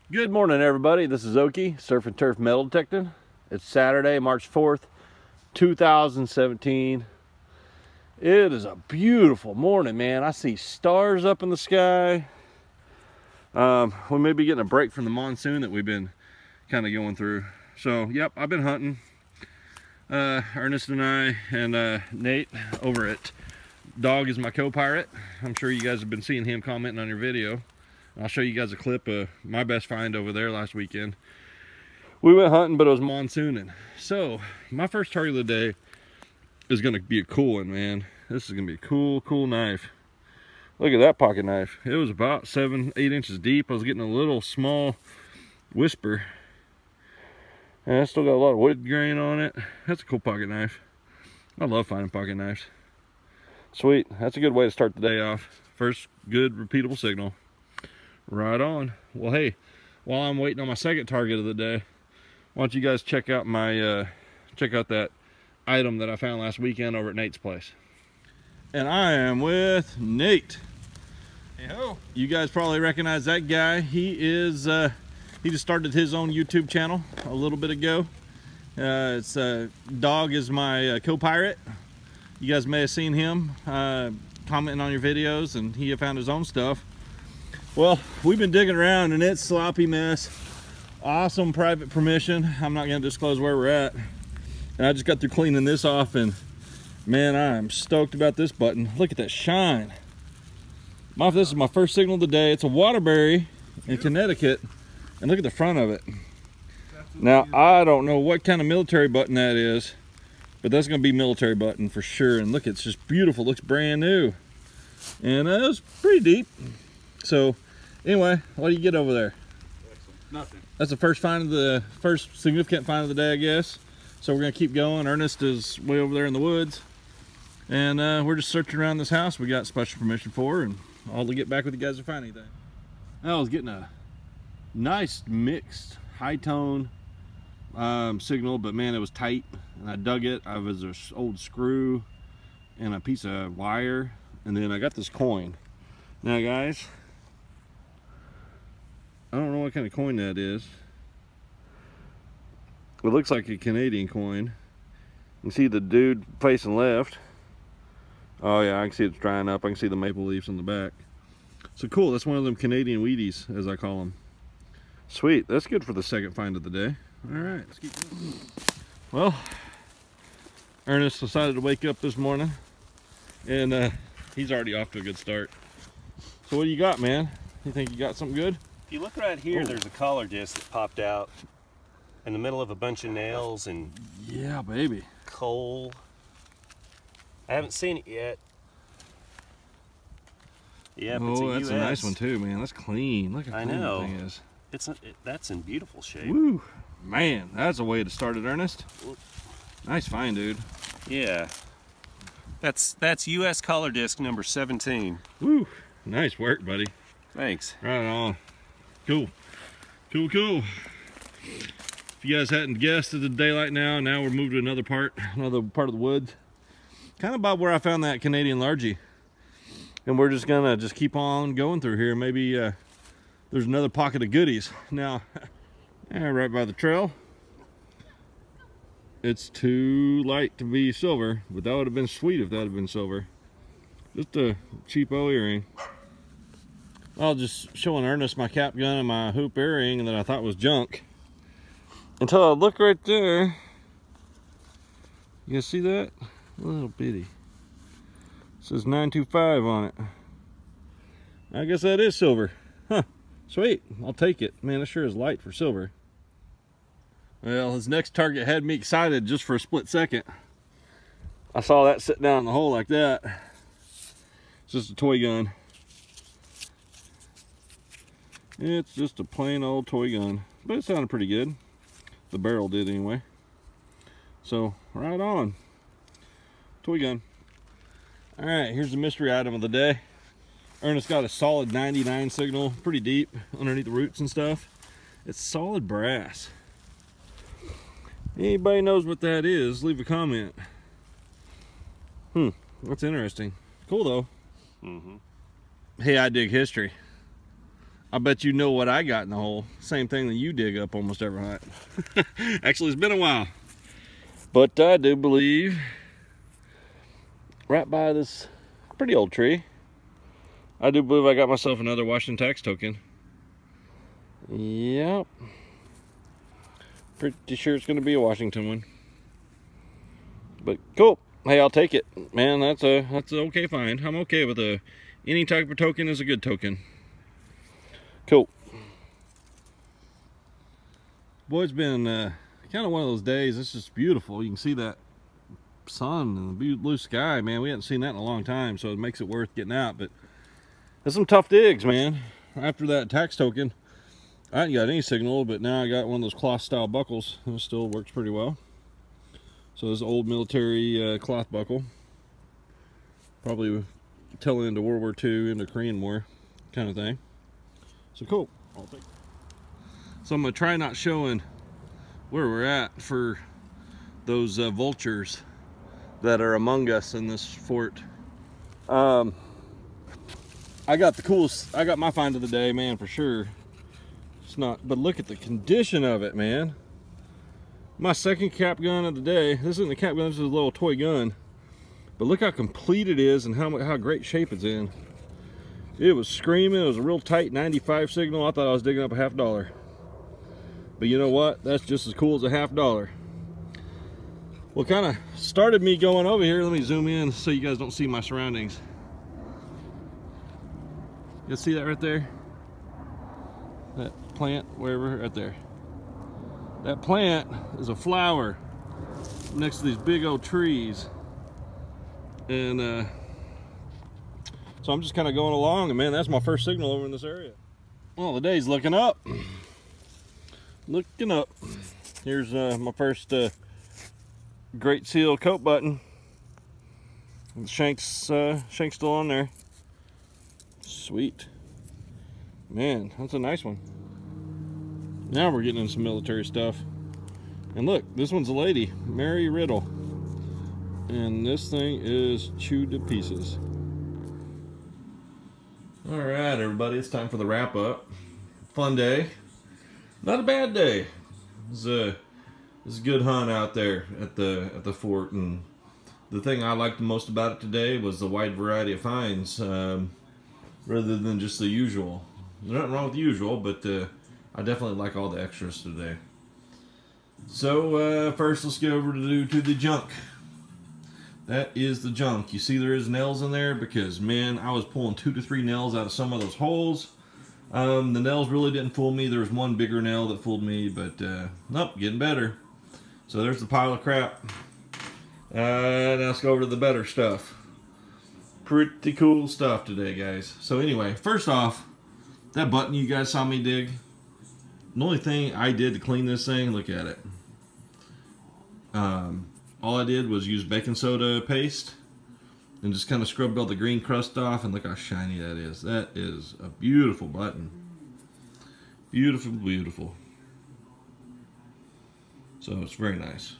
Good morning, everybody. This is Okie, Surf and Turf Metal Detecting. It's Saturday, March 4th, 2017. It is a beautiful morning, man. I see stars up in the sky. We may be getting a break from the monsoon that we've been kind of going through. So, yep, I've been hunting. Ernest and I and Nate over at Dog is my co-pirate. I'm sure you guys have been seeing him commenting on your video. I'll show you guys a clip of my best find over there last weekend. We went hunting, but it was monsooning. So, my first target of the day is gonna be a cool one, man. This is gonna be a cool knife. Look at that pocket knife. It was about 7-8 inches deep. I was getting a little small whisper. And I still got a lot of wood grain on it. That's a cool pocket knife. I love finding pocket knives. Sweet, that's a good way to start the day off. First good repeatable signal. Right on. Well, hey, while I'm waiting on my second target of the day, why don't you guys check out my check out that item that I found last weekend over at Nate's place. And I am with Nate. Hey ho. You guys probably recognize that guy. He is he just started his own YouTube channel a little bit ago. It's Dog is my co-pirate. You guys may have seen him commenting on your videos, and he found his own stuff. Well, we've been digging around and it's sloppy mess. Awesome private permission. I'm not gonna disclose where we're at. And I just got through cleaning this off, and man, I am stoked about this button. Look at that shine. This is my first signal of the day. It's a Waterbury in Connecticut, and look at the front of it. Now, I don't know what kind of military button that is, but that's gonna be military button for sure. And look, it's just beautiful. Looks brand new. And it was pretty deep. So anyway, what do you get over there? Nothing. That's the first significant find of the day, I guess. So we're gonna keep going. Ernest is way over there in the woods, and we're just searching around this house we got special permission for, and all to get back with you guys to find anything. I was getting a nice mixed high tone signal, but man, it was tight, and I dug it. I was an old screw and a piece of wire, and then I got this coin. Now, guys, I don't know what kind of coin that is. It looks like a Canadian coin. You can see the dude facing left. Oh yeah, I can see it's drying up. I can see the maple leaves on the back. So cool, that's one of them Canadian Wheaties, as I call them. Sweet, that's good for the second find of the day. All right, let's keep going. Well, Ernest decided to wake up this morning, and he's already off to a good start. So what do you got, man? You think you got something good? If you look right here, there's a collar disc that popped out in the middle of a bunch of nails and yeah, baby, coal. I haven't seen it yet. Yeah, but oh, it's that's a nice one too, man. That's clean. Look how clean that thing is. That's in beautiful shape. Woo, man, that's a way to start it, Ernest. Nice find, dude. Yeah, that's U.S. collar disc number 17. Woo, nice work, buddy. Thanks. Right on. Cool. If you guys hadn't guessed, it's a daylight now. Now we're moved to another part of the woods, kind of about where I found that Canadian Largie, and we're just gonna keep on going through here. Maybe there's another pocket of goodies. Now, right by the trail. It's too light to be silver, but that would have been sweet if that had been silver. Just a cheapo earring. I was just showing Ernest my cap gun and my hoop earring that I thought was junk, until I look right there. You guys see that? A little bitty. It says 925 on it. I guess that is silver. Huh. Sweet. I'll take it. Man, it sure is light for silver. Well, his next target had me excited just for a split second. I saw that sitting down in the hole like that. It's just a toy gun. It's just a plain old toy gun, but it sounded pretty good. The barrel did anyway. So, right on. Toy gun. All right, here's the mystery item of the day. Ernest got a solid 99 signal, pretty deep underneath the roots and stuff. It's solid brass. Anybody knows what that is, leave a comment. That's interesting. Cool though. Hey, I dig history. I bet you know what I got in the hole. Same thing that you dig up almost every hunt. Actually, it's been a while. But I do believe right by this pretty old tree, I do believe I got myself another Washington tax token. Yep. Pretty sure it's going to be a Washington one. But cool. Hey, I'll take it. Man, that's an okay find. I'm okay with any type of token is a good token. Cool. Boy, it's been kind of one of those days. It's just beautiful. You can see that sun and the blue sky, man. We haven't seen that in a long time, so it makes it worth getting out. But there's some tough digs, man. After that tax token, I hadn't got any signal, but now I got one of those cloth style buckles, and it still works pretty well. So this old military cloth buckle, probably telling into World War II, into Korean War kind of thing. So cool. I'll take it. So I'm gonna try not showing where we're at for those vultures that are among us in this fort. I got my find of the day, man, for sure. It's not, but look at the condition of it, man. My second cap gun of the day. This isn't a cap gun, this is a little toy gun. But look how complete it is and how great shape it's in. It was screaming. It was a real tight 95 signal. I thought I was digging up a $50. But you know what? That's just as cool as a $50. What kind of started me going over here, let me zoom in so you guys don't see my surroundings. You see that right there? That plant, wherever, right there. That plant is a flower next to these big old trees. And so I'm just kind of going along, and man, that's my first signal over in this area. Well, the day's looking up. Looking up. Here's my first Great Seal coat button. The shank's still on there. Sweet. Man, that's a nice one. Now we're getting into some military stuff. And look, this one's a lady, Mary Riddle. And this thing is chewed to pieces. All right, everybody, it's time for the wrap up. Fun day. Not a bad day. It was a good hunt out there at the fort, and the thing I liked the most about it today was the wide variety of finds, rather than just the usual. There's nothing wrong with the usual, but I definitely like all the extras today. So first, let's go over to the junk. That is the junk. You see there is nails in there because, man, I was pulling 2 to 3 nails out of some of those holes. The nails really didn't fool me. There was one bigger nail that fooled me, but nope, getting better. So there's the pile of crap. Now let's go over to the better stuff. Pretty cool stuff today, guys. So anyway, first off, that button you guys saw me dig, the only thing I did to clean this thing, look at it. All I did was use baking soda paste and just kind of scrubbed all the green crust off, and look how shiny that is. That is a beautiful button. Beautiful, beautiful. So it's very nice.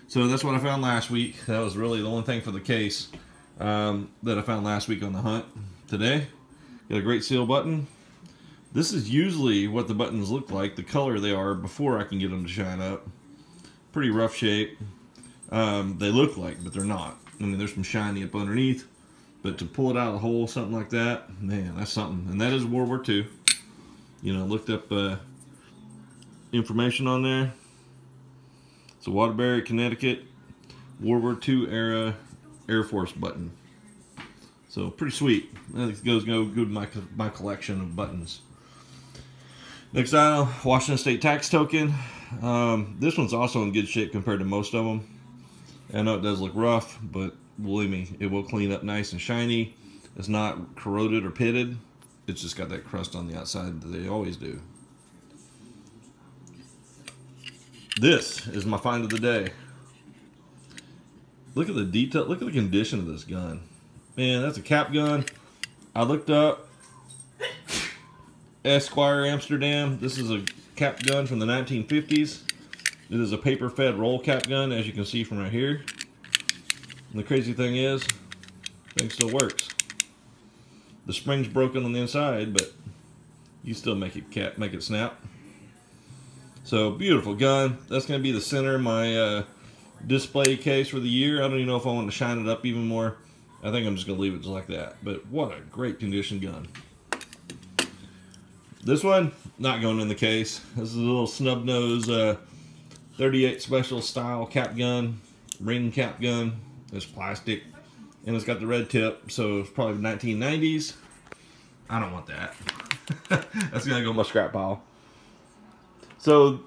So that's what I found last week. That was really the only thing for the case that I found last week on the hunt. Today, got a Great Seal button. This is usually what the buttons look like, the color they are before I can get them to shine up. Pretty rough shape. They look like, but they're not. I mean, there's some shiny up underneath, but to pull it out of the hole, something like that, man, that's something. And that is World War II. You know, looked up information on there. It's a Waterbury, Connecticut, World War II era Air Force button. So pretty sweet. I think it goes good with my collection of buttons. Next item, Washington State tax token. This one's also in good shape compared to most of them. I know it does look rough, but believe me, it will clean up nice and shiny. It's not corroded or pitted. It's just got that crust on the outside that they always do. This is my find of the day. Look at the detail, look at the condition of this gun. Man, that's a cap gun. I looked up Esquire Amsterdam. This is a cap gun from the 1950s. It is a paper-fed roll cap gun, as you can see from right here. And the crazy thing is, the thing still works. The spring's broken on the inside, but You still make it snap. So beautiful gun. That's going to be the center of my display case for the year. I don't even know if I want to shine it up even more. I think I'm just going to leave it just like that. But what a great condition gun. This one, not going in the case. This is a little snub nose 38 special style cap gun, ring cap gun. It's plastic and it's got the red tip, so it's probably 1990s. I don't want that. That's gonna go in my scrap pile. So,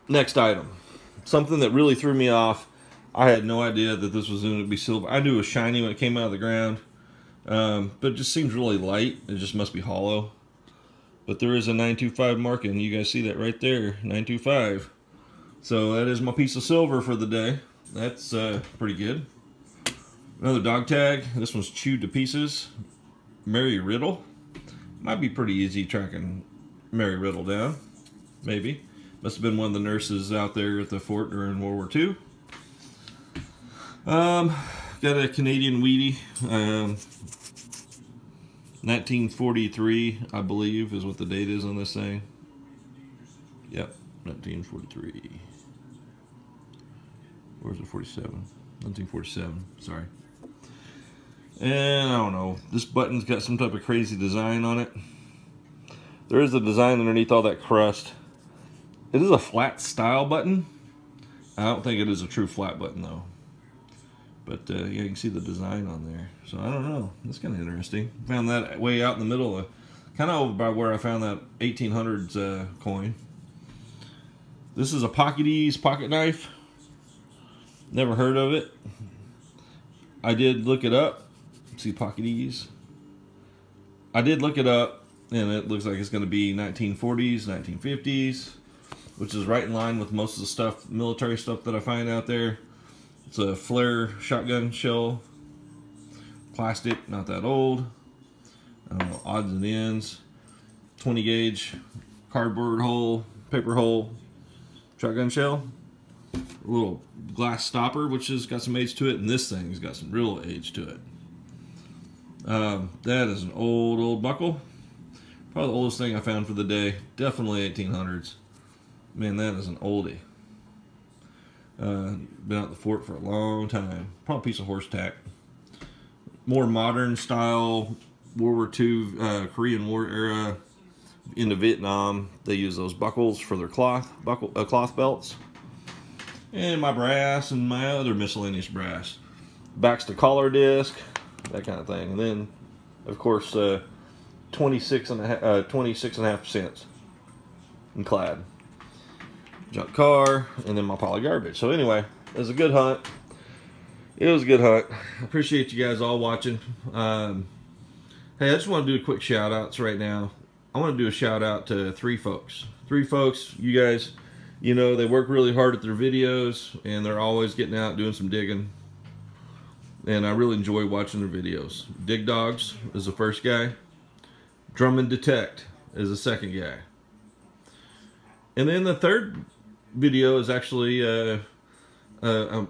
next item. Something that really threw me off. I had no idea that this was going to be silver. I knew it was shiny when it came out of the ground, but it just seems really light. It just must be hollow. But there is a 925 marking. You guys see that right there, 925. So that is my piece of silver for the day. That's pretty good. Another dog tag. This one's chewed to pieces. Mary Riddle. Might be pretty easy tracking Mary Riddle down. Maybe. Must have been one of the nurses out there at the fort during World War II. Got a Canadian Wheatie. 1943, I believe, is what the date is on this thing. Yep, 1943. Where's it? 47? 1947, sorry. And I don't know, this button's got some type of crazy design on it. There is a design underneath all that crust. It is a flat style button. I don't think it is a true flat button though. But yeah, you can see the design on there. So I don't know, that's kind of interesting. Found that way out in the middle, kind of over by where I found that 1800s coin. This is a Pocket Ease pocket knife. Never heard of it. I did look it up. See Pocket Ease. I did look it up, and it looks like it's going to be 1940s, 1950s, which is right in line with most of the stuff, military stuff that I find out there. It's a flare shotgun shell, plastic, not that old. I don't know, odds and ends. 20 gauge cardboard hole, paper hole, shotgun shell. A little glass stopper, which has got some age to it, and this thing's got some real age to it. That is an old buckle. Probably the oldest thing I found for the day. Definitely 1800s. Man, that is an oldie. Been out the fort for a long time. Probably a piece of horse tack. More modern style World War II, Korean War era into Vietnam. They use those buckles for their cloth belts. And my brass and my other miscellaneous brass. Backs to collar disc, that kind of thing. And then, of course, 26.5 cents in clad. Junk car, and then my pile of garbage. So anyway, it was a good hunt. It was a good hunt. I appreciate you guys all watching. Hey, I just want to do a quick shout outs right now. I want to do a shout out to three folks. You guys, you know, they work really hard at their videos, and they're always getting out doing some digging. And I really enjoy watching their videos. Dig Dogs is the first guy. Drum and Detect is the second guy. And then the third video is actually a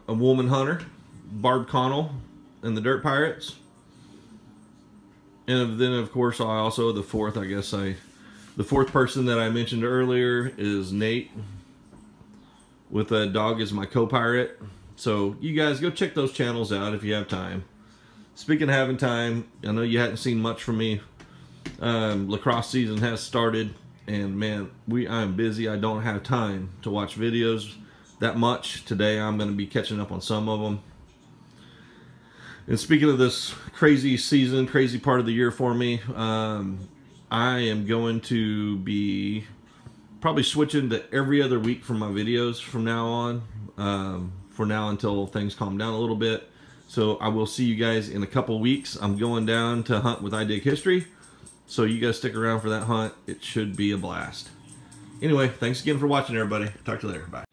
woman hunter, Barb Connell and the Dirt Pirates. And then, of course, the fourth person that I mentioned earlier is Nate, with a dog as my co-pirate. So you guys go check those channels out if you have time. Speaking of having time, I know you hadn't seen much from me. Lacrosse season has started, and man, I'm busy. I don't have time to watch videos that much. Today I'm going to be catching up on some of them. And speaking of this crazy season, crazy part of the year for me, I am going to be probably switching to every other week for my videos from now on. For now, until things calm down a little bit. So I will see you guys in a couple weeks. I'm going down to hunt with I Dig History. So you guys stick around for that hunt. It should be a blast. Anyway, thanks again for watching, everybody. Talk to you later. Bye.